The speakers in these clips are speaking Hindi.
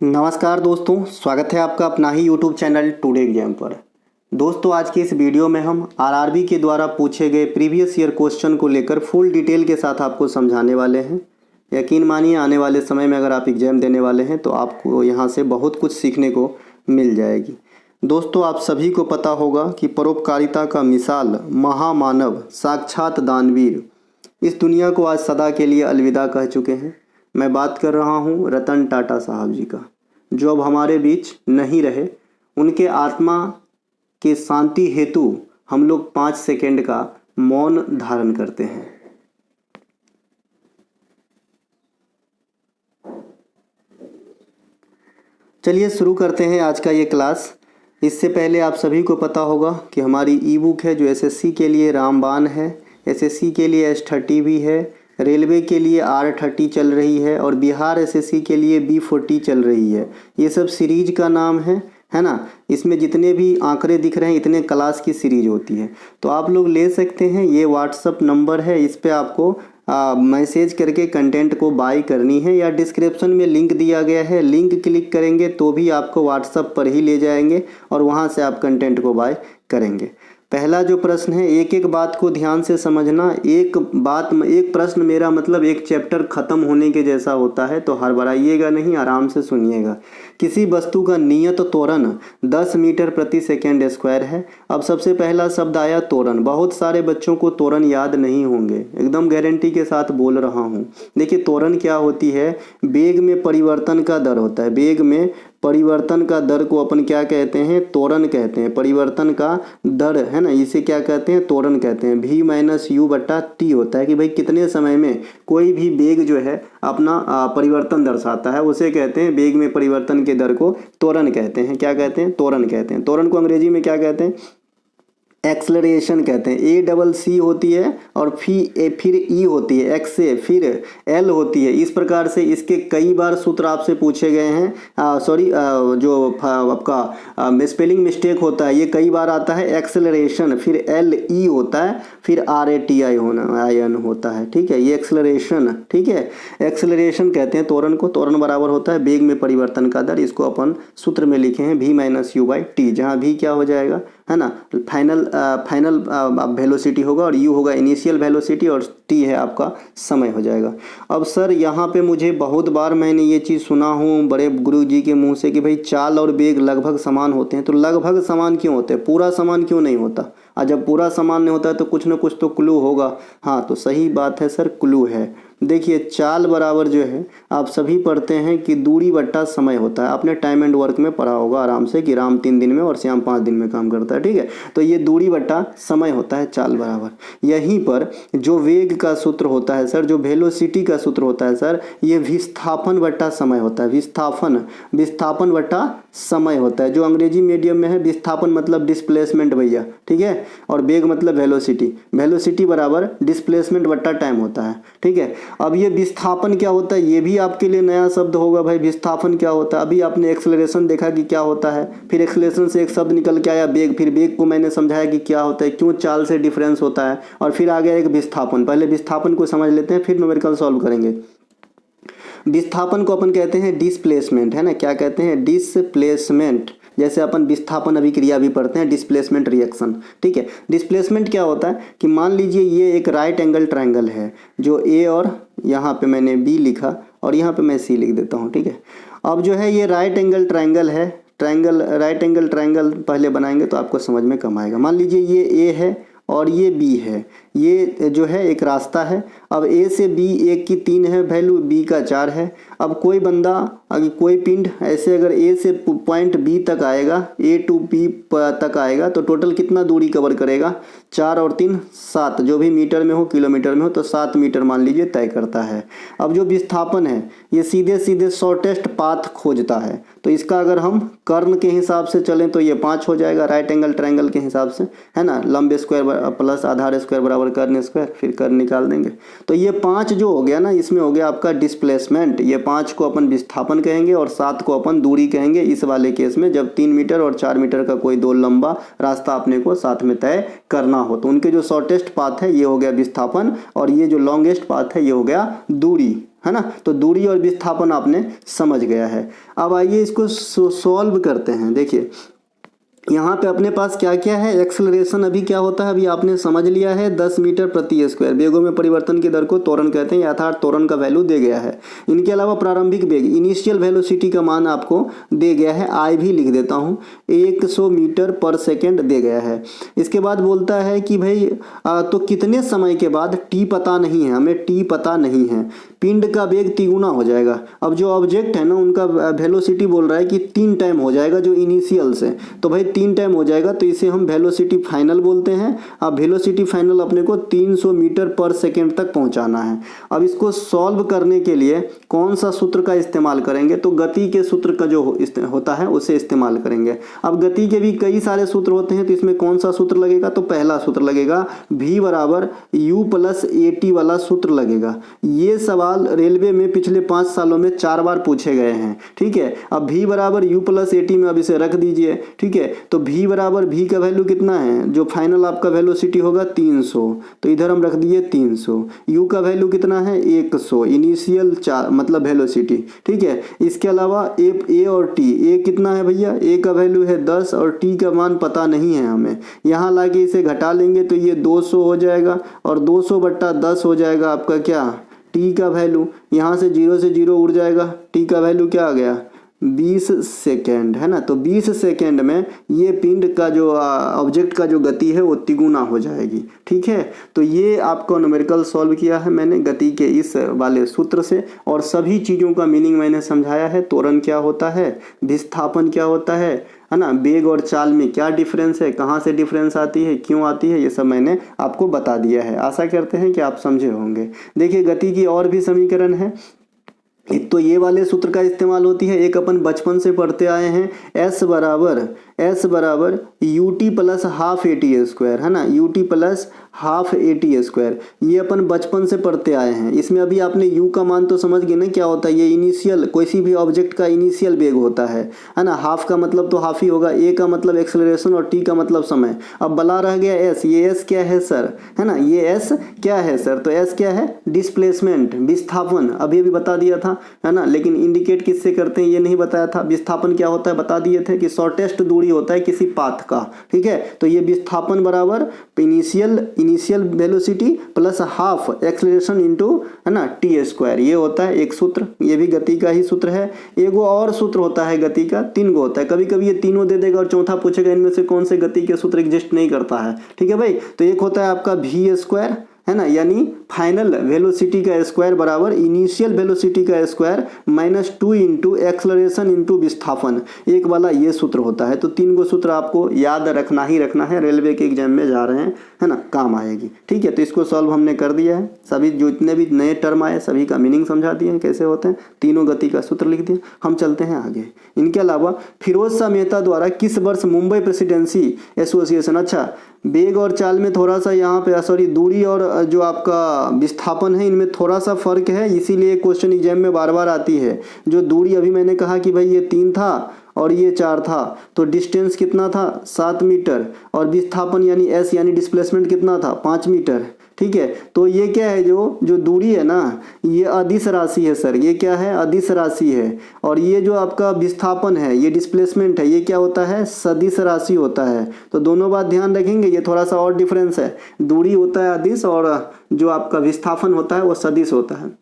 नमस्कार दोस्तों, स्वागत है आपका अपना ही यूट्यूब चैनल टुडे एग्जाम पर। दोस्तों, आज की इस वीडियो में हम आरआरबी के द्वारा पूछे गए प्रीवियस ईयर क्वेश्चन को लेकर फुल डिटेल के साथ आपको समझाने वाले हैं। यकीन मानिए, आने वाले समय में अगर आप एग्ज़ाम देने वाले हैं तो आपको यहाँ से बहुत कुछ सीखने को मिल जाएगी। दोस्तों, आप सभी को पता होगा कि परोपकारिता का मिसाल महामानव साक्षात दानवीर इस दुनिया को आज सदा के लिए अलविदा कह चुके हैं। मैं बात कर रहा हूँ रतन टाटा साहब जी का, जो अब हमारे बीच नहीं रहे। उनके आत्मा के शांति हेतु हम लोग 5 सेकेंड का मौन धारण करते हैं। चलिए शुरू करते हैं आज का ये क्लास। इससे पहले आप सभी को पता होगा कि हमारी ई बुक है जो एसएससी के लिए रामबाण है, एसएससी के लिए S30 भी है, रेलवे के लिए R30 चल रही है और बिहार एसएससी के लिए B40 चल रही है। ये सब सीरीज का नाम है ना। इसमें जितने भी आंकड़े दिख रहे हैं इतने क्लास की सीरीज होती है, तो आप लोग ले सकते हैं। ये व्हाट्सअप नंबर है, इस पे आपको मैसेज करके कंटेंट को बाय करनी है, या डिस्क्रिप्शन में लिंक दिया गया है, लिंक क्लिक करेंगे तो भी आपको व्हाट्सअप पर ही ले जाएंगे और वहाँ से आप कंटेंट को बाय करेंगे। पहला जो प्रश्न है, एक एक बात को ध्यान से समझना। एक प्रश्न मेरा मतलब एक चैप्टर ख़त्म होने के जैसा होता है, तो हड़बड़ाइएगा नहीं, आराम से सुनिएगा। किसी वस्तु का नियत त्वरण 10 मीटर प्रति सेकेंड स्क्वायर है। अब सबसे पहला शब्द आया त्वरण। बहुत सारे बच्चों को त्वरण याद नहीं होंगे, एकदम गारंटी के साथ बोल रहा हूँ। देखिए, त्वरण क्या होती है? वेग में परिवर्तन का दर होता है। वेग में परिवर्तन का दर को अपन क्या कहते हैं? त्वरण कहते हैं। परिवर्तन का दर है ना, इसे क्या कहते हैं? त्वरण कहते हैं। V-U/T होता है कि भाई कितने समय में कोई भी वेग जो है अपना परिवर्तन दर्शाता है, उसे कहते हैं वेग में परिवर्तन के दर को त्वरण कहते हैं। क्या कहते हैं? त्वरण कहते हैं। त्वरण को अंग्रेजी में क्या कहते हैं? एक्सलरेशन कहते हैं। A-C होती है और फिर E होती है, X से फिर L होती है। इस प्रकार से इसके कई बार सूत्र आपसे पूछे गए हैं। जो आपका स्पेलिंग मिस्टेक होता है, ये कई बार आता है। एक्सलरेशन फिर LE होता है, फिर RATION होता है। ठीक है, ये एक्सलरेशन, ठीक है, एक्सलरेशन कहते हैं त्वरण को। त्वरण बराबर होता है वेग में परिवर्तन का दर। इसको अपन सूत्र में लिखे हैं V-U/T, जहाँ V क्या हो जाएगा, है ना, फाइनल वेलोसिटी होगा और U होगा इनिशियल वेलोसिटी और T है आपका समय हो जाएगा। अब सर, यहाँ पे मुझे बहुत बार मैंने ये चीज़ सुना हूँ बड़े गुरु जी के मुंह से कि भाई चाल और वेग लगभग समान होते हैं। तो लगभग समान क्यों होते हैं? पूरा समान क्यों नहीं होता? और जब पूरा समान नहीं होता है तो कुछ ना कुछ तो क्लू होगा। हाँ, तो सही बात है सर, क्लू है। देखिए, चाल बराबर जो है आप सभी पढ़ते हैं कि दूरी बट्टा समय होता है। आपने टाइम एंड वर्क में पढ़ा होगा आराम से कि राम 3 दिन में और श्याम 5 दिन में काम करता है। ठीक है, तो ये दूरी बट्टा समय होता है, चाल बराबर। यहीं पर जो वेग का सूत्र होता है सर, जो वेलोसिटी का सूत्र होता है सर, ये विस्थापन बट्टा समय होता है। विस्थापन बट्टा समय होता है। जो अंग्रेजी मीडियम में है, विस्थापन मतलब डिस्प्लेसमेंट भैया, ठीक है, और वेग मतलब वेलोसिटी बराबर डिस्प्लेसमेंट बट्टा टाइम होता है। ठीक है, अब ये विस्थापन क्या होता है, ये भी आपके लिए नया शब्द होगा। भाई विस्थापन क्या होता है? अभी आपने एक्सेलरेशन देखा कि क्या होता है, फिर एक्सेलरेशन से एक शब्द निकल के आया वेग, फिर वेग को मैंने समझाया कि क्या होता है, क्यों चाल से डिफरेंस होता है, और फिर आ गया एक विस्थापन। पहले विस्थापन को समझ लेते हैं, फिर न्यूमेरिकल सॉल्व करेंगे। विस्थापन को अपन कहते हैं डिस्प्लेसमेंट, है ना। क्या कहते हैं? डिस्प्लेसमेंट। जैसे अपन विस्थापन अभिक्रिया भी पढ़ते हैं, डिस्प्लेसमेंट रिएक्शन। ठीक है, डिस्प्लेसमेंट क्या होता है कि मान लीजिए ये एक राइट एंगल ट्रायंगल है, जो A और यहाँ पे मैंने B लिखा और यहाँ पे मैं C लिख देता हूँ। ठीक है, अब जो है ये राइट एंगल ट्रायंगल है। राइट एंगल ट्रायंगल पहले बनाएंगे तो आपको समझ में कम आएगा। मान लीजिए ये A है और ये B है, ये जो है एक रास्ता है। अब A से B 1 की 3 है वैल्यू, B का 4 है। अब कोई बंदा, अगर कोई पिंड ऐसे अगर A से पॉइंट B तक आएगा, A टू B तक आएगा, तो टोटल कितना दूरी कवर करेगा? 4 और 3 7, जो भी मीटर में हो किलोमीटर में हो, तो 7 मीटर मान लीजिए तय करता है। अब जो विस्थापन है ये सीधे सीधे शॉर्टेस्ट पाथ खोजता है, तो इसका अगर हम कर्ण के हिसाब से चलें तो ये 5 हो जाएगा राइट एंगल ट्रायंगल के हिसाब से, है ना। लंब स्क्वायर प्लस आधार स्क्वायर बराबर कर्ण स्क्वायर, फिर कर्ण निकाल देंगे। तो ये 5 जो हो गया ना, इसमें हो गया आपका डिस्प्लेसमेंट। ये 5 को अपन विस्थापन कहेंगे और 7 को अपन दूरी कहेंगे इस वाले केस में, जब 3 मीटर और 4 मीटर का कोई दो लंबा रास्ता अपने को साथ में तय करना हो। तो उनके जो शॉर्टेस्ट पाथ है ये हो गया विस्थापन, और ये जो लॉन्गेस्ट पाथ है ये हो गया दूरी, है ना। तो दूरी और विस्थापन आपने समझ गया है। अब आइए इसको सॉल्व करते हैं। देखिए यहाँ पे अपने पास क्या क्या है, एक्सेलरेशन अभी क्या होता है अभी आपने समझ लिया है, 10 मीटर प्रति स्क्वायर। वेगों में परिवर्तन की दर को त्वरण कहते हैं, यथार्थ त्वरण का वैल्यू दे गया है। इनके अलावा प्रारंभिक वेग इनिशियल वेलोसिटी का मान आपको दे गया है, आई भी लिख देता हूँ, 100 मीटर पर सेकेंड दे गया है। इसके बाद बोलता है कि भाई तो कितने समय के बाद, टी पता नहीं है हमें, टी पता नहीं है, पिंड का वेग तिगुना हो जाएगा। अब जो ऑब्जेक्ट है ना उनका वेलोसिटी बोल रहा है कि 3 टाइम हो जाएगा जो इनिशियल से, तो भाई 3 टाइम हो जाएगा तो इसे हम वेलोसिटी फाइनल बोलते हैं। अब वेलोसिटी फाइनल अपने को 300 मीटर पर सेकेंड तक पहुंचाना है। अब इसको सॉल्व करने के लिए कौन सा सूत्र का इस्तेमाल करेंगे, तो गति के सूत्र का जो होता है उसे इस्तेमाल करेंगे। अब गति के भी कई सारे सूत्र होते हैं, तो इसमें कौन सा सूत्र लगेगा, तो पहला सूत्र लगेगा v बराबर u प्लस at वाला सूत्र लगेगा। ये सवाल रेलवे में पिछले 5 सालों में 4 बार पूछे गए हैं, ठीक है। अब v बराबर u प्लस at में अब इसे रख दीजिए, ठीक है। तो v बराबर v का वैल्यू कितना है, जो फाइनल आपका वेलोसिटी होगा 300, तो इधर हम रख दिए 300। u का वैल्यू कितना है 100, इनिशियल मतलब वेलोसिटी, ठीक है। इसके अलावा a और t, a कितना है भैया, a का वैल्यू है 10 और t का मान पता नहीं है हमें। यहाँ लाके इसे घटा लेंगे तो ये 200 हो जाएगा और 200/10 हो जाएगा आपका क्या, t का वैल्यू। यहाँ से 0 से 0 उड़ जाएगा, t का वैल्यू क्या आ गया 20 सेकेंड, है ना। तो 20 सेकेंड में ये पिंड का जो ऑब्जेक्ट का जो गति है वो तिगुना हो जाएगी, ठीक है। तो ये आपको न्यूमेरिकल सॉल्व किया है मैंने गति के इस वाले सूत्र से, और सभी चीज़ों का मीनिंग मैंने समझाया है। त्वरण क्या होता है, विस्थापन क्या होता है ना, वेग और चाल में क्या डिफरेंस है, कहाँ से डिफरेंस आती है, क्यों आती है, ये सब मैंने आपको बता दिया है। आशा करते हैं कि आप समझे होंगे। देखिए गति की और भी समीकरण है, एक तो ये वाले सूत्र का इस्तेमाल होती है, एक अपन बचपन से पढ़ते आए हैं, s बराबर ut plus half AT square, है ना, ut plus half AT square. ये अपन बचपन से पढ़ते आए हैं। इसमें अभी आपने u का मान तो समझ गए ना क्या होता है, ये इनिशियल किसी भी ऑब्जेक्ट का इनिशियल वेग होता है ना। हाफ का मतलब तो हाफ ही होगा, a का मतलब एक्सेलरेशन और t का मतलब समय। अब बला रह गया s, ये s क्या है सर, है ना, ये s क्या है सर, तो s क्या है डिस्प्लेसमेंट, विस्थापन, अभी बता दिया था, है ना। लेकिन इंडिकेट किससे करते हैं ये नहीं बताया था। विस्थापन क्या होता है बता दिए थे कि शॉर्टेस्ट दूरी होता है किसी पाथ का, ठीक है। तो ये विस्थापन बराबर initial velocity plus half acceleration into, है ना, t स्क्वायर, ये होता है एक सूत्र। ये भी गति का ही सूत्र है। एक और सूत्र होता है गति का, 3 गो होता है, कभी कभी ये तीनों दे देगा और चौथा पूछेगा इनमें से कौन से गति के सूत्र एग्जिस्ट नहीं करता है, ठीक है भाई। तो एक होता है आपका v स्क्वायर, है ना, यानी फाइनल वेलोसिटी का स्क्वायर बराबर इनिशियल वेलोसिटी का स्क्वायर -2 इंटू एक्सलरेशन इंटू विस्थापन, एक वाला ये सूत्र होता है। तो 3 गो सूत्र आपको याद रखना ही रखना है, रेलवे के एग्जाम में जा रहे हैं, है ना, काम आएगी, ठीक है। तो इसको सॉल्व हमने कर दिया है, सभी जो इतने भी नए टर्म आए सभी का मीनिंग समझा दिए हैं कैसे होते हैं, तीनों गति का सूत्र लिख दिया। हम चलते हैं आगे। इनके अलावा फिरोज शाह मेहता द्वारा किस वर्ष मुंबई प्रेसिडेंसी एसोसिएशन, अच्छा वेग और चाल में थोड़ा सा यहाँ पे सॉरी दूरी और जो आपका विस्थापन है इनमें थोड़ा सा फर्क है, इसीलिए क्वेश्चन एग्जाम में बार बार आती है। जो दूरी अभी मैंने कहा कि भाई ये 3 था और ये 4 था, तो डिस्टेंस कितना था 7 मीटर, और विस्थापन यानी s यानी डिस्प्लेसमेंट कितना था 5 मीटर, ठीक है। तो ये क्या है, जो दूरी है ना ये अदिश राशि है सर, ये क्या है अदिश राशि है, और ये जो आपका विस्थापन है ये डिस्प्लेसमेंट है, ये क्या होता है सदिश राशि होता है। तो दोनों बात ध्यान रखेंगे, ये थोड़ा सा और डिफरेंस है, दूरी होता है अदिश और जो आपका विस्थापन होता है वो सदिश होता है।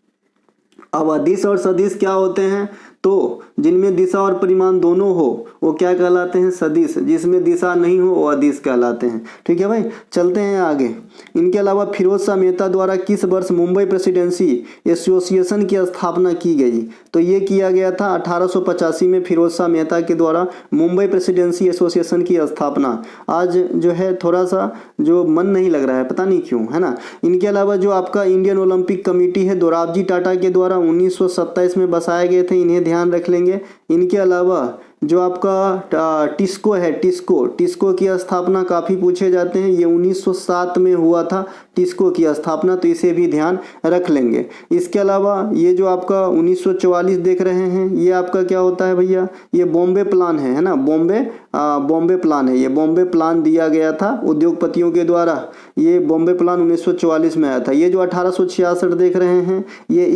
अब अदिश और सदिश क्या होते हैं, तो जिनमें दिशा और परिमाण दोनों हो वो क्या कहलाते हैं सदिश, जिसमें दिशा नहीं हो वो अदिश कहलाते हैं, ठीक है भाई। चलते हैं आगे। इनके अलावा फिरोज शाह मेहता द्वारा किस वर्ष मुंबई प्रेसिडेंसी एसोसिएशन की स्थापना की गई, तो ये किया गया था 1885 में फिरोज शाह मेहता के द्वारा मुंबई प्रेसिडेंसी एसोसिएशन की स्थापना। आज जो है थोड़ा सा जो मन नहीं लग रहा है, पता नहीं क्यों, है ना। इनके अलावा जो आपका इंडियन ओलंपिक कमेटी है दोराबजी टाटा के द्वारा 1927 में बसाए गए थे, इन्हें ध्यान रख लेंगे। इनके अलावा जो आपका टिस्को है, टिस्को की स्थापना काफ़ी पूछे जाते हैं। ये 1907 में हुआ था टिस्को की स्थापना, तो इसे भी ध्यान रख लेंगे। इसके अलावा ये जो आपका 1944 देख रहे हैं, ये आपका क्या होता है भैया, ये बॉम्बे प्लान है ना, बॉम्बे प्लान है। ये बॉम्बे प्लान दिया गया था उद्योगपतियों के द्वारा। ये बॉम्बे प्लान 1944 में आया था। ये जो 1866 देख रहे हैं, ये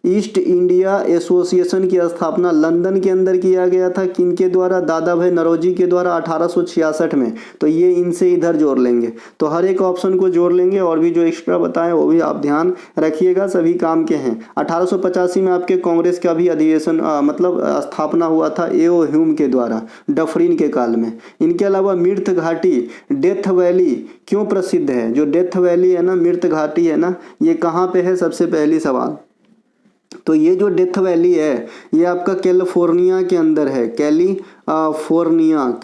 ईस्ट इंडिया एसोसिएशन की स्थापना लंदन के अंदर किया गया था। किनके द्वारा, दादा भाई नौरोजी के द्वारा 1866 में। तो ये इनसे इधर जोड़ लेंगे, तो हर एक ऑप्शन को जोड़ लेंगे, और भी जो एक्स्ट्रा बताएं वो भी आप ध्यान रखिएगा, सभी काम के हैं। 1885 में आपके कांग्रेस का भी अधिवेशन मतलब स्थापना हुआ था एओ ह्यूम के द्वारा, डफरिन के काल में। इनके अलावा मृत घाटी, डेथ वैली क्यों प्रसिद्ध है? जो डेथ वैली है ना, मृत घाटी है ना, ये कहाँ पे है? सबसे पहली सवाल। तो ये जो डेथ वैली है, ये आपका कैलिफोर्निया के अंदर है। कैलिफोर्निया।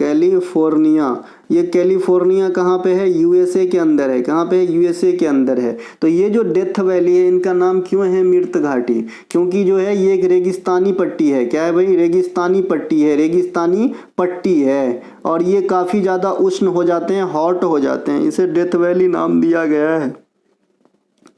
ये कैलिफोर्निया कहाँ पे है? यूएसए के अंदर है। कहाँ पे है? यूएसए के अंदर है। तो ये जो डेथ वैली है, इनका नाम क्यों है मृत घाटी? क्योंकि जो है ये एक रेगिस्तानी पट्टी है। क्या है भाई? रेगिस्तानी पट्टी है, रेगिस्तानी पट्टी है, और ये काफ़ी ज़्यादा उष्ण हो जाते हैं, हॉट हो जाते हैं, इसे डेथ वैली नाम दिया गया है।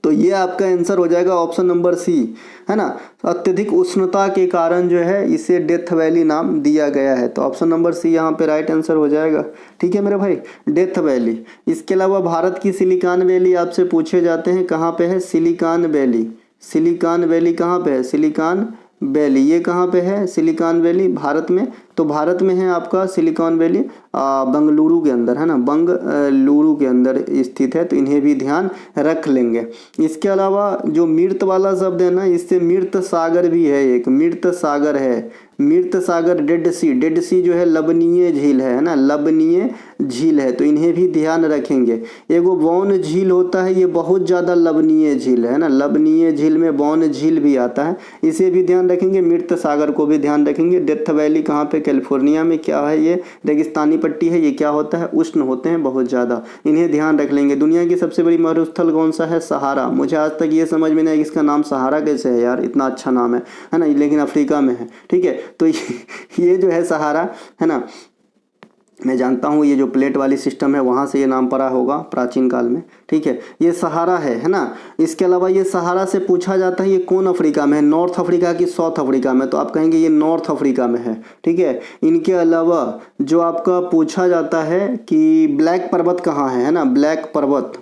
तो ये आपका आंसर हो जाएगा ऑप्शन नंबर सी, है ना। अत्यधिक उष्णता के कारण जो है इसे डेथ वैली नाम दिया गया है। तो ऑप्शन नंबर सी यहाँ पे राइट आंसर हो जाएगा। ठीक है मेरे भाई, डेथ वैली। इसके अलावा भारत की सिलिकॉन वैली आपसे पूछे जाते हैं, कहाँ पे है? Silicon valley. सिलिकॉन वैली कहाँ पे है? सिलिकॉन वैली ये कहाँ पे है? सिलिकॉन वैली भारत में। तो भारत में है आपका सिलिकॉन वैली बंगलुरु के अंदर, है ना, बंगलुरु के अंदर स्थित है। तो इन्हें भी ध्यान रख लेंगे। इसके अलावा जो मृत वाला शब्द है ना, इससे मृत सागर भी है, एक मृत सागर है। मृत सागर डेड सी जो है लबनीय झील है ना, लबनीय झील है। तो इन्हें भी ध्यान रखेंगे। एगो बौन झील होता है, ये बहुत ज़्यादा लबनीय झील है ना, लबनीय झील में बौन झील भी आता है, इसे भी ध्यान रखेंगे। मृत सागर को भी ध्यान रखेंगे। डेथ वैली कहाँ पे? कैलिफोर्निया में। क्या है? ये रेगिस्तानी पट्टी है। ये क्या होता है? उष्ण होते हैं बहुत ज़्यादा, इन्हें ध्यान रख लेंगे। दुनिया की सबसे बड़ी मरुस्थल कौन सा है? सहारा। मुझे आज तक ये समझ में नहीं इसका नाम सहारा कैसे है यार, इतना अच्छा नाम है ना, लेकिन अफ्रीका में है। ठीक है, तो ये जो है सहारा, है ना, मैं जानता हूँ ये जो प्लेट वाली सिस्टम है वहाँ से ये नाम पड़ा होगा प्राचीन काल में। ठीक है, ये सहारा है ना। इसके अलावा ये सहारा से पूछा जाता है ये कौन अफ्रीका में है? नॉर्थ अफ्रीका की साउथ अफ्रीका में? तो आप कहेंगे ये नॉर्थ अफ्रीका में है। ठीक है, इनके अलावा जो आपका पूछा जाता है कि ब्लैक पर्वत कहाँ है ना, ब्लैक पर्वत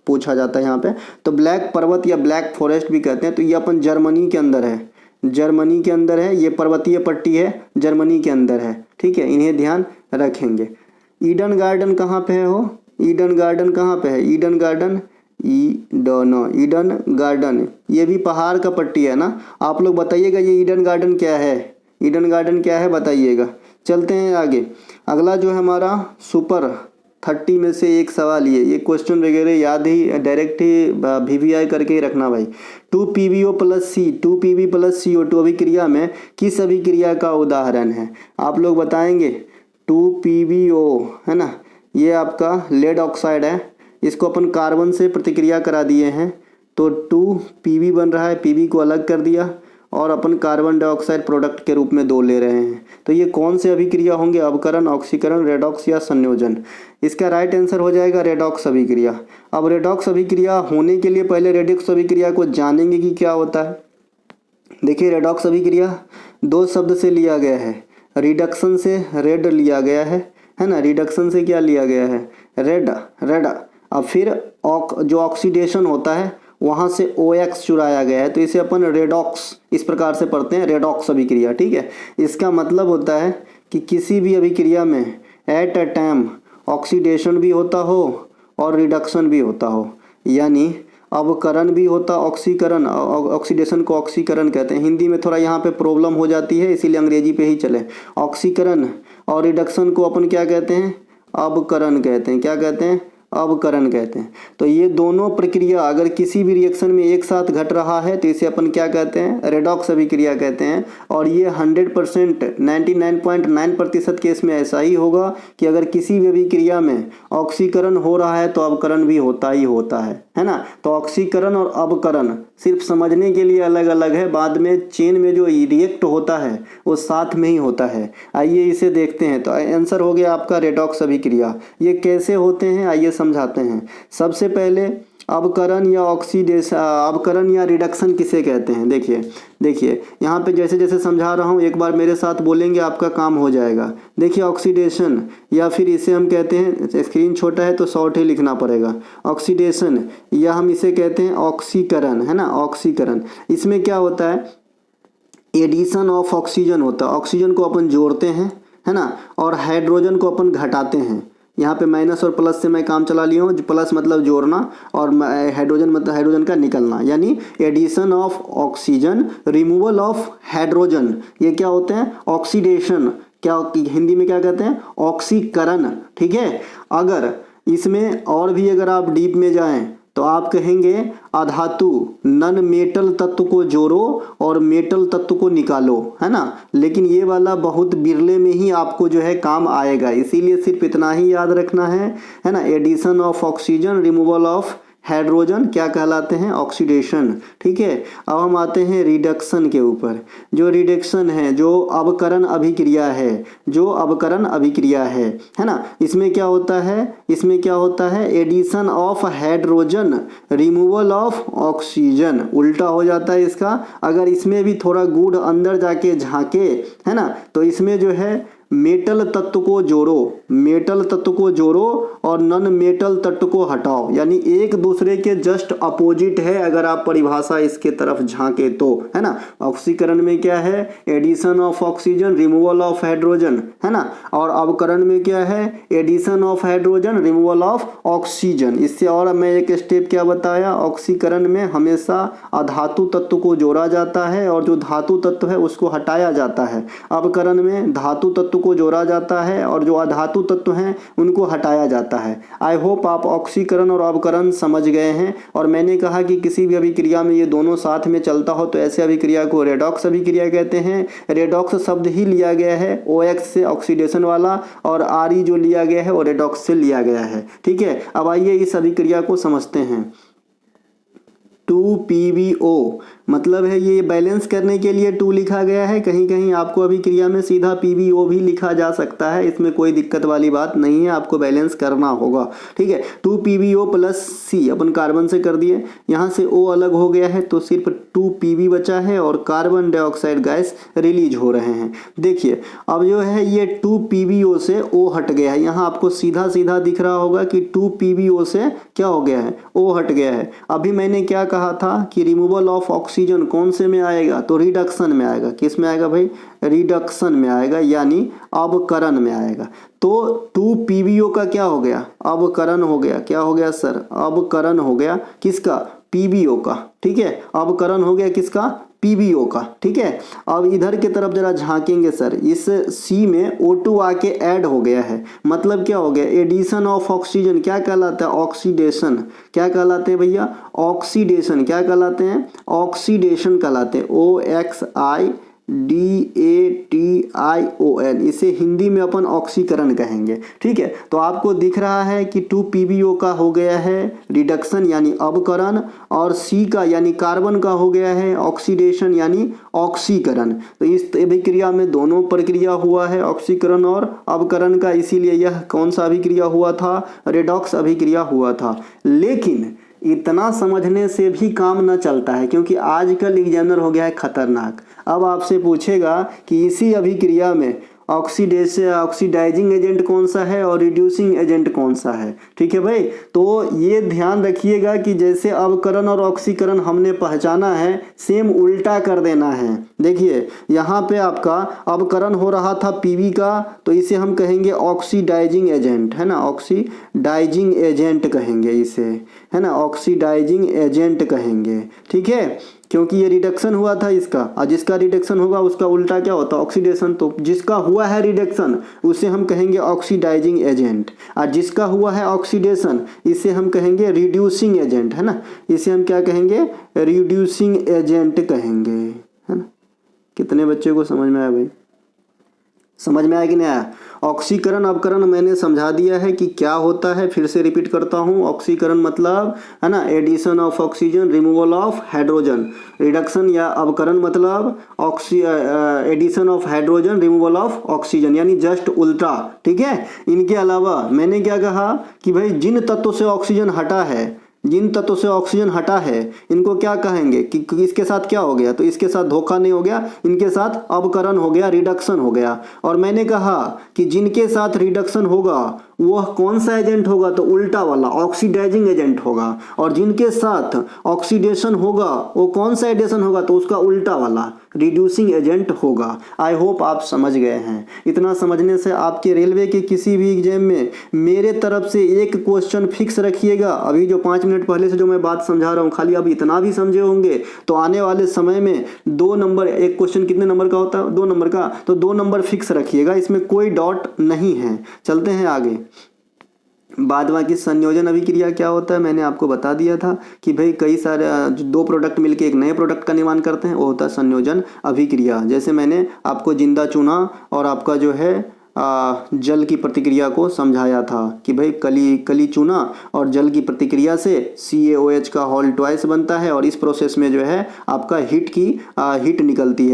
पूछा जाता है यहाँ पे। तो ब्लैक पर्वत या ब्लैक फॉरेस्ट भी कहते हैं। तो ये अपन जर्मनी के अंदर है, जर्मनी के अंदर है। ये पर्वतीय पट्टी है, जर्मनी के अंदर है। ठीक है, इन्हें ध्यान रखेंगे। ईडन गार्डन कहाँ पे है? हो ईडन गार्डन कहाँ पे है? ईडन गार्डन ये भी पहाड़ का पट्टी है ना। आप लोग बताइएगा ये ईडन गार्डन क्या है? ईडन गार्डन क्या है बताइएगा। चलते हैं आगे। अगला जो है हमारा सुपर 30 में से एक सवाल, ये क्वेश्चन वगैरह याद ही डायरेक्ट ही VVI करके ही रखना भाई। 2PbO + C 2Pb + CO2 अभिक्रिया में किस अभिक्रिया का उदाहरण है? आप लोग बताएंगे। 2PbO है ना, ये आपका लेड ऑक्साइड है, इसको अपन कार्बन से प्रतिक्रिया करा दिए हैं, तो 2Pb बन रहा है, Pb को अलग कर दिया और अपन कार्बन डाइऑक्साइड प्रोडक्ट के रूप में 2 ले रहे हैं। तो ये कौन से अभिक्रिया होंगे? अवकरण, ऑक्सीकरण, रेडॉक्स या संयोजन? इसका राइट आंसर हो जाएगा रेडॉक्स अभिक्रिया। अब रेडॉक्स अभिक्रिया होने के लिए पहले रेडॉक्स अभिक्रिया को जानेंगे कि क्या होता है। देखिए, रेडॉक्स अभिक्रिया 2 शब्द से लिया गया है। रिडक्शन से रेड लिया गया है ना, रिडक्शन से क्या लिया गया है? रेड। अब फिर जो ऑक्सीडेशन होता है वहाँ से OX चुराया गया है, तो इसे अपन रेडॉक्स इस प्रकार से पढ़ते हैं, रेडॉक्स अभिक्रिया। ठीक है, इसका मतलब होता है कि किसी भी अभिक्रिया में एट अ टाइम ऑक्सीडेशन भी होता हो और रिडक्शन भी होता हो, यानी अवकरण भी होता, ऑक्सीकरण, ऑक्सीडेशन को ऑक्सीकरण कहते हैं। हिंदी में थोड़ा यहाँ पे प्रॉब्लम हो जाती है, इसीलिए अंग्रेजी पे ही चले। ऑक्सीकरण और रिडक्शन को अपन क्या कहते हैं? अवकरण कहते हैं। क्या कहते हैं? अवकरण कहते हैं। तो ये दोनों प्रक्रिया अगर किसी भी रिएक्शन में एक साथ घट रहा है तो इसे अपन क्या कहते हैं? रेडॉक्स अभिक्रिया कहते हैं। और ये 100% 99.9% केस में ऐसा ही होगा कि अगर किसी भी अभिक्रिया में ऑक्सीकरण हो रहा है तो अवकरण भी होता ही होता है। है ना। तो ऑक्सीकरण और अवकरण सिर्फ समझने के लिए अलग अलग है, बाद में चेन में जो रिएक्ट होता है वो साथ में ही होता है। आइए इसे देखते हैं। तो आंसर हो गया आपका रेडॉक्स अभिक्रिया। ये कैसे होते हैं आइए समझाते हैं। सबसे पहले अवकरण या ऑक्सीडेशन, अवकरण या रिडक्शन किसे कहते हैं। देखिए यहाँ पे जैसे जैसे समझा रहा हूँ एक बार मेरे साथ बोलेंगे आपका काम हो जाएगा। देखिए ऑक्सीडेशन, या फिर इसे हम कहते हैं, स्क्रीन छोटा है तो शॉर्ट ही लिखना पड़ेगा, ऑक्सीडेशन, या हम इसे कहते हैं ऑक्सीकरण, है ना, ऑक्सीकरण। इसमें क्या होता है, एडिशन ऑफ ऑक्सीजन होता है। ऑक्सीजन को अपन जोड़ते हैं, है ना, और हाइड्रोजन को अपन घटाते हैं। यहाँ पे माइनस और प्लस से मैं काम चला लिया हूँ। प्लस मतलब जोड़ना और हाइड्रोजन मतलब हाइड्रोजन का निकलना, यानी addition of oxygen, removal of hydrogen, ये क्या होते हैं, ऑक्सीडेशन। क्या हिंदी में क्या कहते हैं, ऑक्सीकरण। ठीक है। अगर इसमें और भी अगर आप डीप में जाएं तो आप कहेंगे अधातु नन मेटल तत्व को जोड़ो और मेटल तत्व को निकालो, है ना। लेकिन ये वाला बहुत बिरले में ही आपको जो है काम आएगा, इसीलिए सिर्फ इतना ही याद रखना है ना। Addition of oxygen, removal of hydrogen क्या कहलाते हैं, ऑक्सीडेशन। ठीक है। अब हम आते हैं रिडक्शन के ऊपर। जो रिडक्शन है, जो अवकरण अभिक्रिया है, जो अवकरण अभिक्रिया है ना, इसमें क्या होता है, addition of hydrogen, removal of oxygen. उल्टा हो जाता है इसका। अगर इसमें भी थोड़ा गूढ़ अंदर जाके झांके, है ना, तो इसमें जो है मेटल तत्व को जोड़ो, मेटल तत्व को जोड़ो और नॉन मेटल तत्व को हटाओ, यानी एक दूसरे के जस्ट अपोजिट है अगर आप परिभाषा इसके तरफ झांके तो, है ना। ऑक्सीकरण में क्या है, addition of oxygen, removal of hydrogen, है ना। और अवकरण में क्या है, addition of hydrogen, removal of oxygen. इससे और मैं एक स्टेप क्या बताया, ऑक्सीकरण में हमेशा अधातु तत्व को जोड़ा जाता है और जो धातु तत्व है उसको हटाया जाता है। अवकरण में धातु तत्व को जोड़ा जाता है और जो अधातु तत्व हैं उनको हटाया जाता है। आई होप आप ऑक्सीकरण और अवकरण समझ गए हैं। और मैंने कहा कि किसी भी अभिक्रिया में ये दोनों साथ में चलता हो तो ऐसे अभिक्रिया को रेडॉक्स अभिक्रिया कहते हैं। रेडॉक्स शब्द ही लिया गया है OX से, ऑक्सीडेशन वाला, और RE जो लिया गया है वो रेडॉक्स से लिया गया है। ठीक है। अब आइए इस अभिक्रिया को समझते हैं। 2PbO मतलब है ये बैलेंस करने के लिए 2 लिखा गया है, कहीं कहीं आपको अभिक्रिया में सीधा PbO भी लिखा जा सकता है, इसमें कोई दिक्कत वाली बात नहीं है, आपको बैलेंस करना होगा। ठीक है। 2PbO प्लस C अपन कार्बन से कर दिए, यहाँ से O अलग हो गया है तो सिर्फ 2Pb बचा है और कार्बन डाइऑक्साइड गैस रिलीज हो रहे हैं। देखिए अब जो है ये 2PbO से O हट गया है, यहाँ आपको सीधा सीधा दिख रहा होगा कि 2PbO से क्या हो गया है, O हट गया है। अभी मैंने क्या कहा था कि रिमूवल ऑफ ऑक्सीजन कौन से में आएगा, तो रिडक्शन में आएगा। किस में आएगा भाई, रिडक्शन में आएगा, यानी अवकरण में आएगा। तो 2PbO का क्या हो गया, अवकरण हो गया। क्या हो गया सर, अवकरण हो गया किसका, PbO का। ठीक है। अवकरण हो गया किसका, PbO का। ठीक है। अब इधर के तरफ जरा झांकेंगे सर, इस C में O2 आके ऐड हो गया है, मतलब क्या हो गया, एडिशन ऑफ ऑक्सीजन। क्या कहलाता है, ऑक्सीडेशन। क्या कहलाते हैं भैया, ऑक्सीडेशन। क्या कहलाते हैं, ऑक्सीडेशन कहलाते हैं, OXIDATION। इसे हिंदी में अपन ऑक्सीकरण कहेंगे। ठीक है। तो आपको दिख रहा है कि 2PbO का हो गया है रिडक्शन यानी अवकरण, और C का यानी कार्बन का हो गया है ऑक्सीडेशन यानी ऑक्सीकरण। तो इस अभिक्रिया में दोनों प्रक्रिया हुआ है, ऑक्सीकरण और अवकरण का, इसीलिए यह कौन सा अभिक्रिया हुआ था, रेडॉक्स अभिक्रिया हुआ था। लेकिन इतना समझने से भी काम न चलता है, क्योंकि आजकल एग्जामिनर हो गया है खतरनाक। अब आपसे पूछेगा कि इसी अभिक्रिया में ऑक्सीडाइजिंग एजेंट कौन सा है और रिड्यूसिंग एजेंट कौन सा है। ठीक है भाई। तो ये ध्यान रखिएगा कि जैसे अवकरण और ऑक्सीकरण हमने पहचाना है, सेम उल्टा कर देना है। देखिए यहाँ पे आपका अवकरण हो रहा था Pb का, तो इसे हम कहेंगे ऑक्सीडाइजिंग एजेंट, है ना, ऑक्सीडाइजिंग एजेंट कहेंगे इसे, है ना, ऑक्सीडाइजिंग एजेंट कहेंगे। ठीक है। क्योंकि ये रिडक्शन हुआ था इसका, और जिसका रिडक्शन होगा उसका उल्टा क्या होता है, ऑक्सीडेशन। तो जिसका हुआ है रिडक्शन उसे हम कहेंगे ऑक्सीडाइजिंग एजेंट, और जिसका हुआ है ऑक्सीडेशन इसे हम कहेंगे रिड्यूसिंग एजेंट, है ना। इसे हम क्या कहेंगे, रिड्यूसिंग एजेंट कहेंगे, है ना। कितने बच्चे को समझ में आया भाई। समझ में आया कि नहीं आया? ऑक्सीकरण अवकरण मैंने समझा दिया है कि क्या होता है, फिर से रिपीट करता हूँ। ऑक्सीकरण मतलब है ना addition of oxygen, removal of hydrogen. Reduction या अवकरण मतलब addition of hydrogen, removal of oxygen, यानी जस्ट उल्टा। ठीक है, इनके अलावा मैंने क्या कहा कि भाई जिन तत्वों से ऑक्सीजन हटा है, जिन तत्वों से ऑक्सीजन हटा है, इनको क्या कहेंगे कि इसके साथ क्या हो गया, तो इसके साथ धोखा नहीं हो गया, इनके साथ अवकरण हो गया, रिडक्शन हो गया। और मैंने कहा कि जिनके साथ रिडक्शन होगा वह कौन सा एजेंट होगा, तो उल्टा वाला ऑक्सीडाइजिंग एजेंट होगा। और जिनके साथ ऑक्सीडेशन होगा वो कौन सा एडिशन होगा, तो उसका उल्टा वाला रिड्यूसिंग एजेंट होगा। आई होप आप समझ गए हैं। इतना समझने से आपके रेलवे के किसी भी एग्जाम में मेरे तरफ से एक क्वेश्चन फिक्स रखिएगा। अभी जो 5 मिनट पहले से जो मैं बात समझा रहा हूँ, खाली अब इतना भी समझे होंगे तो आने वाले समय में 2 नंबर, एक क्वेश्चन कितने नंबर का होता है, 2 नंबर का, तो 2 नंबर फिक्स रखिएगा, इसमें कोई डॉट नहीं है। चलते हैं आगे। बाद बाकी संयोजन अभिक्रिया क्या होता है, मैंने आपको बता दिया था कि भाई कई सारे 2 प्रोडक्ट मिलके एक नए प्रोडक्ट का निर्माण करते हैं, वो होता है संयोजन अभिक्रिया। जैसे मैंने आपको जिंदा चूना और आपका जो है जल की प्रतिक्रिया को समझाया था कि भाई कली चूना और जल की प्रतिक्रिया से CaOH का होल ट्वाइस बनता है, और इस प्रोसेस में जो है आपका हीट निकलती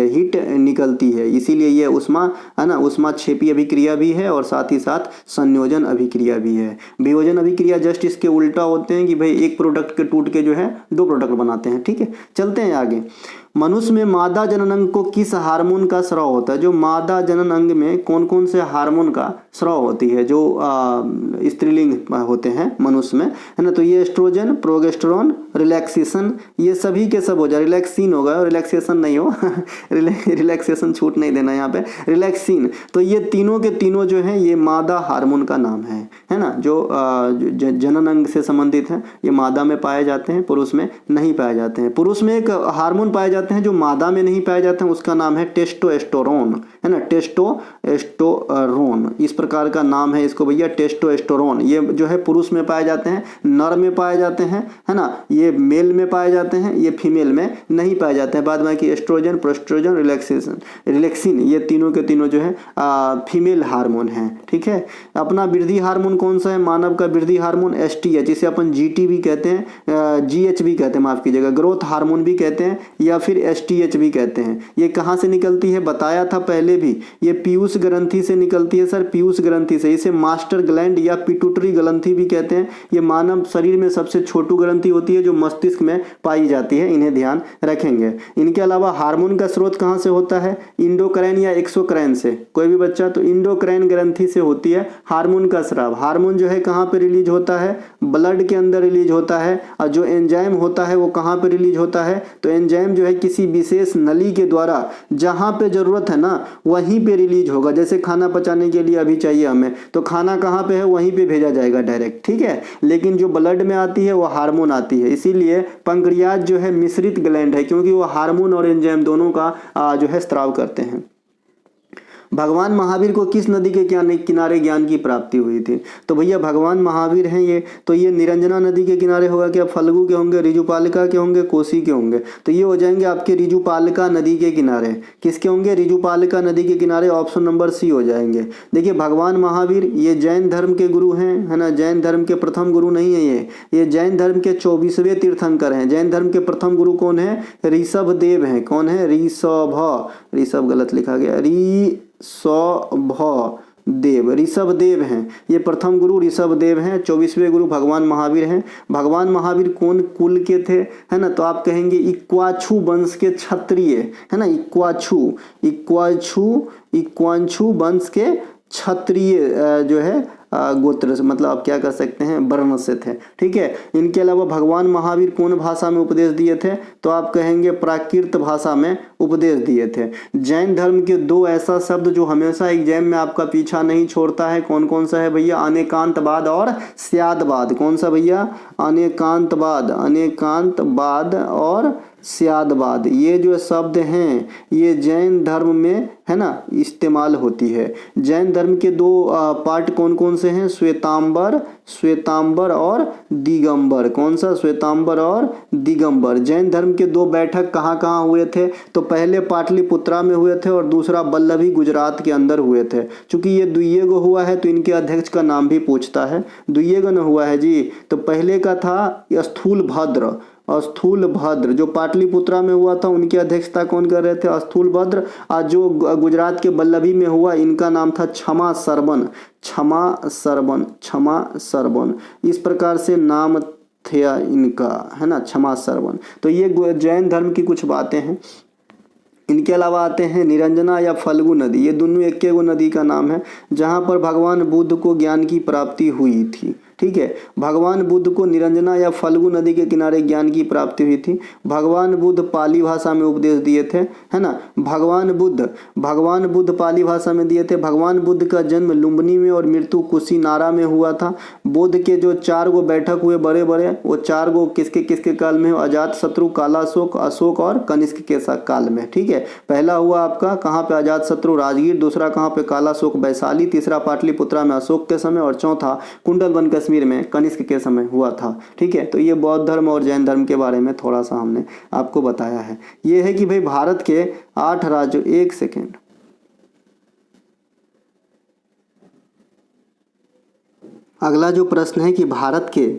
है, इसीलिए ये उष्मा है ना, उष्माक्षेपी अभिक्रिया भी है और साथ ही साथ संयोजन अभिक्रिया भी है। वियोजन अभिक्रिया जस्ट इसके उल्टा होते हैं कि भाई एक प्रोडक्ट के टूट के जो है 2 प्रोडक्ट बनाते हैं। ठीक है, चलते हैं आगे। मनुष्य में मादा जनन अंग को किस हार्मोन का स्राव होता है? जो मादा जनन अंग में कौन कौन से हार्मोन का स्राव होती है, जो स्त्रीलिंग होते हैं मनुष्य में, है ना, तो ये एस्ट्रोजन, प्रोगेस्टेरोन, रिलैक्सेशन, ये सभी के सब हो जाए। रिलैक्सिन होगा, रिलैक्सेशन नहीं हो रिलैक्सेशन छूट नहीं देना यहाँ पे, रिलैक्सिन। तो ये तीनों के तीनों जो है ये मादा हार्मोन का नाम है ना, जो जनन अंग से संबंधित है। ये मादा में पाए जाते हैं, पुरुष में नहीं पाए जाते हैं। पुरुष में एक हार्मोन पाए जाते हैं जो मादा में नहीं पाए जाते हैं, उसका नाम है टेस्टोस्टेरोन, है ना, टेस्टोस्टेरोन, इस प्रकार का नाम है इसको भैया, टेस्टोस्टेरोन। ये जो है पुरुष में पाए जाते हैं, नर में पाए जाते हैं, है ना, ये मेल में पाए जाते हैं, ये फीमेल में नहीं पाए जाते हैं। बाद बाकी एस्ट्रोजन, प्रोस्ट्रोजन, रिलैक्सिन, ये तीनों के तीनों जो है फीमेल हार्मोन है। ठीक है, अपना वृद्धि हार्मोन कौन सा है? मानव का वृद्धि हार्मोन STH, जिसे अपन GT भी कहते हैं, GH भी कहते हैं, माफ कीजिएगा, ग्रोथ हार्मोन भी कहते हैं, या फिर STH भी कहते हैं। ये कहाँ से निकलती है बताया था पहले भी, ये पीयूष ग्रंथि से निकलती है सर, पीयूष ग्रंथि से। इसे मास्टर ग्लैंड या पिट्यूटरी ग्रंथि भी कहते हैं। ये मानव शरीर में सबसे छोटी ग्रंथि होती है जो मस्तिष्क में पाई जाती है, इन्हें ध्यान रखेंगे। इनके अलावा हार्मोन का स्रोत कहाँ से होता है? इंडोक्राइन या एक्सोक्राइन से। कोई भी बच्चा, तो इंडोक्राइन ग्रंथि से होती है हार्मोन का स्राव। हार्मोन जो है कहाँ पे रिलीज होता है? ब्लड के अंदर रिलीज होता है। और जो एंजाइम होता है वो कहाँ पे रिलीज होता है? तो एंजाइम जो है किसी विशेष नली के द्वारा जहाँ पे जरूरत है ना वहीं पे रिलीज होगा। जैसे खाना पचाने के लिए अभी चाहिए हमें, तो खाना कहाँ पे है, वहीं पे भेजा जाएगा डायरेक्ट। ठीक है, लेकिन जो ब्लड में आती है वो हार्मोन आती है, इसीलिए पंक्रियाज जो है मिश्रित ग्लैंड है, क्योंकि वो हार्मोन और एंजाइम दोनों का जो है स्त्राव करते हैं। भगवान महावीर को किस नदी के किनारे ज्ञान की प्राप्ति हुई थी? तो भैया भगवान महावीर हैं ये, तो ये निरंजना नदी के किनारे होगा क्या? फल्गु के होंगे, रिजुपालिका के होंगे, कोसी के होंगे, तो ये हो जाएंगे आपके रिजुपालिका नदी के किनारे। किसके होंगे? रिजुपालिका नदी के किनारे, ऑप्शन नंबर C हो जाएंगे। देखिए भगवान महावीर ये जैन धर्म के गुरु हैं, है ना, जैन धर्म के प्रथम गुरु नहीं है ये जैन धर्म के 24वें तीर्थंकर हैं। जैन धर्म के प्रथम गुरु कौन है? ऋषभ देव हैं। कौन है? ऋषभ गलत लिखा गया, ऋषभ देव हैं, ये प्रथम गुरु ऋषभ देव हैं। 24वें गुरु भगवान महावीर हैं। भगवान महावीर कौन कुल के थे, है ना, तो आप कहेंगे इक्वाछु वंश के क्षत्रिय, है ना, इक्वाछु वंश के क्षत्रिय जो है गोत्र से, मतलब आप क्या कर सकते हैं, वर्ण से थे। ठीक है, इनके अलावा भगवान महावीर कौन भाषा में उपदेश दिए थे? तो आप कहेंगे प्राकृत भाषा में उपदेश दिए थे। जैन धर्म के 2 ऐसा शब्द जो हमेशा एग्जाम में आपका पीछा नहीं छोड़ता है, कौन कौन सा है भैया? अनेकांतवाद और स्यादवाद। कौन सा भैया? अनेकांतवाद और स्यादवाद, ये जो शब्द हैं ये जैन धर्म में है ना इस्तेमाल होती है। जैन धर्म के दो पार्ट कौन कौन से हैं? श्वेतांबर और दिगंबर। कौन सा? श्वेतांबर और दिगंबर। जैन धर्म के दो बैठक कहाँ कहाँ हुए थे? तो पहले पाटलिपुत्रा में हुए थे और दूसरा बल्लभी गुजरात के अंदर हुए थे। चूंकि ये द्विएगो हुआ है तो इनके अध्यक्ष का नाम भी पूछता है। द्विएगो न हुआ है जी, तो पहले का था स्थूलभद्र जो पाटलिपुत्रा में हुआ था, उनकी अध्यक्षता कौन कर रहे थे? स्थूलभद्र। आज जो गुजरात के बल्लभी में हुआ इनका नाम था क्षमा सरबन। इस प्रकार से नाम थे इनका, है ना, क्षमा सरबन। तो ये जैन धर्म की कुछ बातें हैं। इनके अलावा आते हैं निरंजना या फल्गु नदी। ये दोनों एक नदी का नाम है जहाँ पर भगवान बुद्ध को ज्ञान की प्राप्ति हुई थी। ठीक है, भगवान बुद्ध को निरंजना या फल्गु नदी के किनारे ज्ञान की प्राप्ति हुई थी। भगवान बुद्ध पाली भाषा में उपदेश दिए थे, है ना। भगवान बुद्ध पाली भाषा में दिए थे। भगवान बुद्ध का जन्म लुम्बिनी में और मृत्यु कुशीनारा में हुआ था। बुद्ध के जो 4 गो बैठक हुए बड़े बड़े, वो 4 गो किसके किसके काल में? अजातशत्रु, कालाशोक, अशोक और कनिष्क के काल में। ठीक है, पहला हुआ आपका कहाँ पे? अजातशत्रु राजगीर। दूसरा कहाँ पे? कालाशोक वैशाली। तीसरा पाटलिपुत्रा में अशोक के समय और चौथा कुंडलवन कश्मीर में कनिष्क के समय हुआ था। ठीक है, तो ये बौद्ध धर्म और जैन धर्म के बारे में थोड़ा सा हमने आपको बताया है। ये है कि भाई भारत के 8 राज्यों, एक सेकेंड, अगला जो प्रश्न है कि भारत के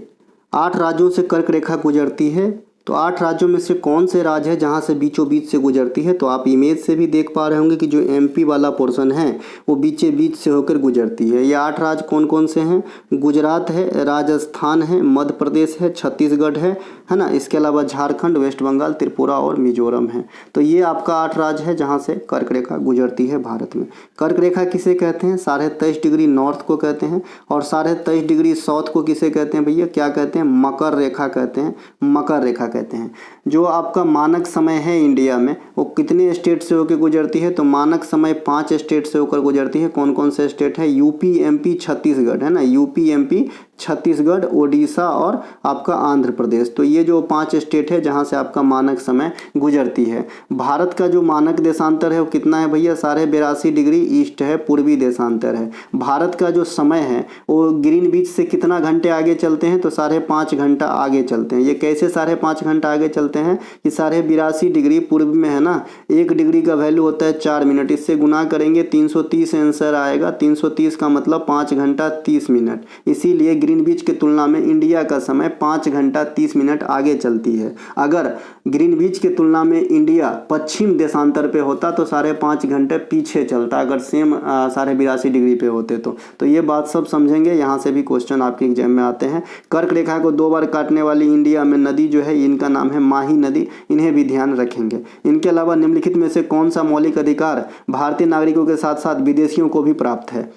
8 राज्यों से कर्क रेखा गुजरती है, तो 8 राज्यों में से कौन से राज्य है जहां से बीचों बीच से गुजरती है? तो आप इमेज से भी देख पा रहे होंगे कि जो एमपी वाला पोर्शन है वो बीचे बीच से होकर गुजरती है। ये 8 राज्य कौन कौन से हैं? गुजरात है, राजस्थान है, मध्य प्रदेश है, छत्तीसगढ़ है ना। इसके अलावा झारखंड, वेस्ट बंगाल, त्रिपुरा और मिजोरम है। तो ये आपका 8 राज्य है जहाँ से कर्क रेखा गुजरती है भारत में। कर्क रेखा किसे कहते हैं? 23.5 डिग्री नॉर्थ को कहते हैं। और 23.5 डिग्री साउथ को किसे कहते हैं भैया? क्या कहते हैं? मकर रेखा कहते हैं, मकर रेखा कहते हैं। जो आपका मानक समय है इंडिया में वो कितने स्टेट से होकर गुजरती है? तो मानक समय 5 स्टेट से होकर गुजरती है। कौन कौन से स्टेट है? यूपी, एमपी, छत्तीसगढ़, है ना। यूपी, एमपी, छत्तीसगढ़, ओडिशा और आपका आंध्र प्रदेश। तो ये जो 5 स्टेट है जहां से आपका मानक समय गुजरती है। भारत का जो मानक देशांतर है वो कितना है भैया? 82.5 डिग्री ईस्ट है, पूर्वी देशांतर है। भारत का जो समय है वो ग्रीनविच से कितना घंटे आगे चलते हैं? तो 5.5 घंटा आगे चलते हैं। ये कैसे 5.5 घंटा आगे चलते हैं? कि 82.5 डिग्री पूर्व में है ना, 1 डिग्री का वैल्यू होता है 4 मिनट। इससे गुना करेंगे 330 आंसर आएगा। 330 का मतलब 5 घंटा 30 मिनट। इसीलिए ग्रीनविच की तुलना में इंडिया का समय 5 घंटा 30 मिनट आगे चलती है। अगर ग्रीनविच की तुलना में इंडिया पश्चिम देशांतर पे होता तो 5.5 घंटे पीछे चलता, अगर सेम 82.5 डिग्री पे होते तो ये बात सब समझेंगे। यहाँ से भी क्वेश्चन आपके एग्जाम में आते हैं। कर्क रेखा को 2 बार काटने वाली इंडिया में नदी जो है इनका नाम है माही नदी, इन्हें भी ध्यान रखेंगे। इनके अलावा निम्नलिखित में से कौन सा मौलिक अधिकार भारतीय नागरिकों के साथ साथ विदेशियों को भी प्राप्त है?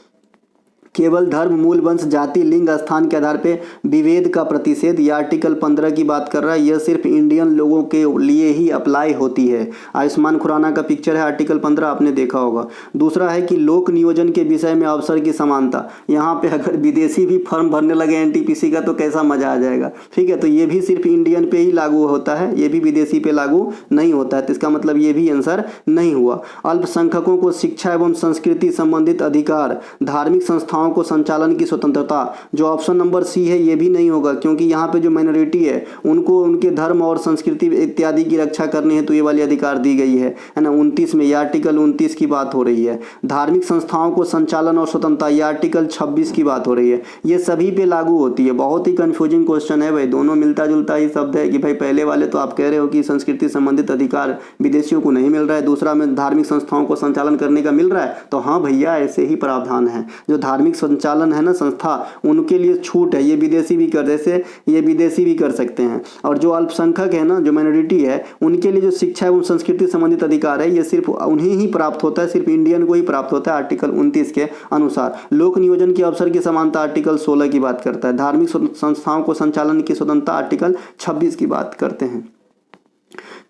केवल धर्म, मूल, वंश, जाति, लिंग, स्थान के आधार पे विभेद का प्रतिषेध। ये आर्टिकल 15 की बात कर रहा है। यह सिर्फ इंडियन लोगों के लिए ही अप्लाई होती है। आयुष्मान खुराना का पिक्चर है, आर्टिकल 15 आपने देखा होगा। दूसरा है कि लोक नियोजन के विषय में अवसर की समानता। यहाँ पे अगर विदेशी भी फॉर्म भरने लगे एनटीपीसी का तो कैसा मजा आ जाएगा। ठीक है, तो ये भी सिर्फ इंडियन पे ही लागू होता है, ये भी विदेशी पे लागू नहीं होता है। तो इसका मतलब ये भी आंसर नहीं हुआ। अल्पसंख्यकों को शिक्षा एवं संस्कृति संबंधित अधिकार, धार्मिक संस्थाओं को संचालन की स्वतंत्रता। जो ऑप्शन नंबर सी है ये भी नहीं होगा, क्योंकि यहाँ पे जो माइनॉरिटी है उनको उनके धर्म और संस्कृति इत्यादि की रक्षा करनी है, तो ये वाली अधिकार दी गई है ना। 29 में, ये आर्टिकल 29 की बात हो रही है। धार्मिक संस्थाओं को संचालन और स्वतंत्रता, ये आर्टिकल 26 की बात हो रही है। ये सभी पे लागू होती है। बहुत ही कंफ्यूजिंग क्वेश्चन है भाई, दोनों मिलता जुलता ही शब्द है कि भाई पहले वाले तो आप कह रहे हो कि संस्कृति संबंधित अधिकार विदेशियों को नहीं मिल रहा है, दूसरा में धार्मिक संस्थाओं को संचालन करने का मिल रहा है। तो हाँ भैया, ऐसे ही प्रावधान है। जो धार्मिक संचालन है ना संस्था, उनके लिए छूट है, ये विदेशी भी कर, जैसे ये विदेशी भी कर सकते हैं। और जो अल्पसंख्यक है ना, जो माइनॉरिटी है, उनके लिए जो शिक्षा एवं संस्कृति संबंधित अधिकार है ये सिर्फ उन्हें ही प्राप्त होता है, सिर्फ इंडियन को ही प्राप्त होता है आर्टिकल 29 के अनुसार। लोक नियोजन के अवसर की समानता आर्टिकल 16 की बात करता है। धार्मिक संस्थाओं को संचालन की स्वतंत्रता आर्टिकल 26 की बात करते हैं।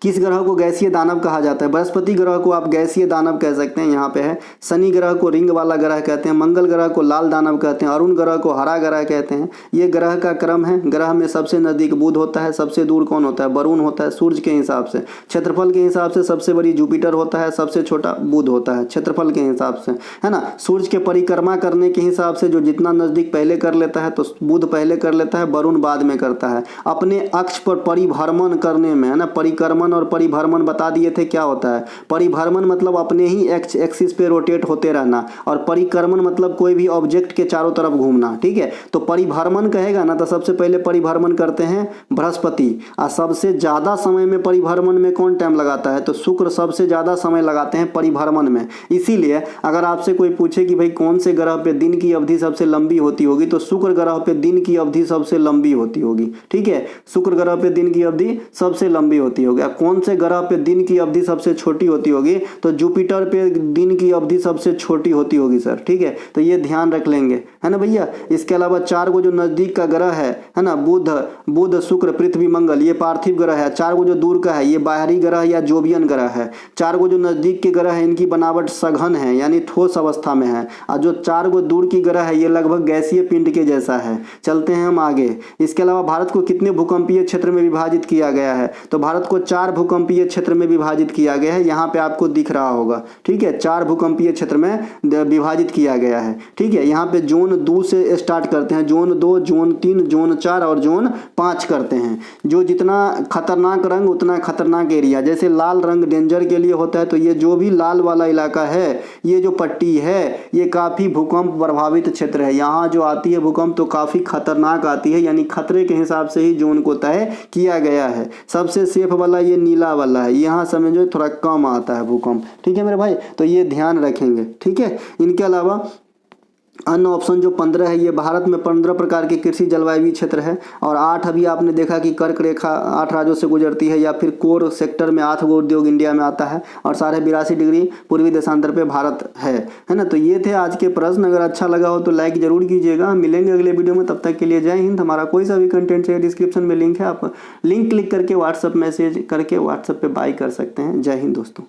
किस ग्रह को गैसीय दानव कहा जाता है? बृहस्पति ग्रह को आप गैसीय दानव कह सकते हैं, यहाँ पे है। शनि ग्रह को रिंग वाला ग्रह कहते हैं, मंगल ग्रह को लाल दानव कहते हैं, अरुण ग्रह को हरा ग्रह कहते हैं। ये ग्रह का क्रम है। ग्रह में सबसे नजदीक बुध होता है, सबसे दूर कौन होता है? वरुण होता है सूर्य के हिसाब से। क्षेत्रफल के हिसाब से सबसे बड़ी जुपिटर होता है, सबसे छोटा बुध होता है क्षेत्रफल के हिसाब से, है ना। सूर्य के परिक्रमा करने के हिसाब से जो जितना नजदीक पहले कर लेता है तो बुध पहले कर लेता है, वरुण बाद में करता है। अपने अक्ष पर परिभ्रमण करने में, है ना, परिक्रमण और परिभ्रमण बता दिए थे क्या होता है। परिभ्रमण मतलब अपने ही एक्सिस पे रोटेट होते रहना, और परिक्रमण मतलब कोई भी ऑब्जेक्ट के चारों तरफ घूमना, ठीक है। तो परिभ्रमण कहेगा ना तो सबसे पहले परिभ्रमण करते हैं बृहस्पति। और सबसे ज्यादा समय में परिभ्रमण में कौन टाइम लगाता है? तो शुक्र सबसे ज्यादा समय लगाते हैं परिभ्रमण में। इसीलिए अगर आपसे कोई पूछे कि भाई कौन से ग्रह पे दिन की अवधि सबसे लंबी होती होगी, तो शुक्र ग्रह पे दिन की अवधि सबसे लंबी होती होगी, ठीक है। शुक्र ग्रह पे दिन की अवधि सबसे लंबी होती होगी। कौन से ग्रह पे दिन की अवधि सबसे छोटी होती होगी? तो जुपिटर पे दिन की अवधि सबसे छोटी होती होगी सर, ठीक है। तो ये ध्यान रख लेंगे, है ना भैया। इसके अलावा 4 गो जो नजदीक का ग्रह है ना, बुध शुक्र पृथ्वी मंगल, ये पार्थिव ग्रह है। 4 गो जो दूर का है ये बाहरी ग्रह या जोवियन ग्रह है। 4 गो जो नजदीक के ग्रह है इनकी बनावट सघन है, यानी ठोस अवस्था में है। और जो 4 गो दूर की ग्रह है ये लगभग गैसीय पिंड के जैसा है। चलते हैं हम आगे। इसके अलावा भारत को कितने भूकंपीय क्षेत्र में विभाजित किया गया है? तो भारत को 4 भूकंपीय क्षेत्र में विभाजित किया गया है। यहाँ पे आपको दिख रहा होगा, ठीक है। 4 भूकंपीय क्षेत्र में विभाजित किया गया है, ठीक है। यहाँ पे जोन 2 से स्टार्ट करते हैं, जोन 2, जोन 3, जोन 4 और जोन 5 करते हैं। जो जितना खतरनाक रंग उतना खतरनाक एरिया। जैसे लाल रंग डेंजर के लिए होता है, तो ये जो भी लाल वाला इलाका है, ये जो पट्टी है, ये काफी भूकंप प्रभावित क्षेत्र है। यहाँ जो आती है भूकंप तो काफी खतरनाक आती है, यानी खतरे के हिसाब से ही जोन को तय किया गया है। सबसे सेफ वाला ये नीला वाला है, यहाँ समझो थोड़ा कम आता है भूकंप, ठीक है मेरे भाई। तो ये ध्यान रखेंगे, ठीक है। इनके अलावा अन्य ऑप्शन जो 15 है, ये भारत में 15 प्रकार के कृषि जलवायु क्षेत्र है। और 8 अभी आपने देखा कि कर्क रेखा 8 राज्यों से गुजरती है, या फिर कोर सेक्टर में 8 गो उद्योग इंडिया में आता है, और 82.5 डिग्री पूर्वी देशांतर पे भारत है ना। तो ये थे आज के प्रश्न। अगर अच्छा लगा हो तो लाइक जरूर कीजिएगा। हम मिलेंगे अगले वीडियो में, तब तक के लिए जय हिंद। हमारा कोई सा भी कंटेंट चाहिए डिस्क्रिप्शन में लिंक है, आप लिंक क्लिक करके व्हाट्सएप मैसेज करके व्हाट्सएप पे बाय कर सकते हैं। जय हिंद दोस्तों।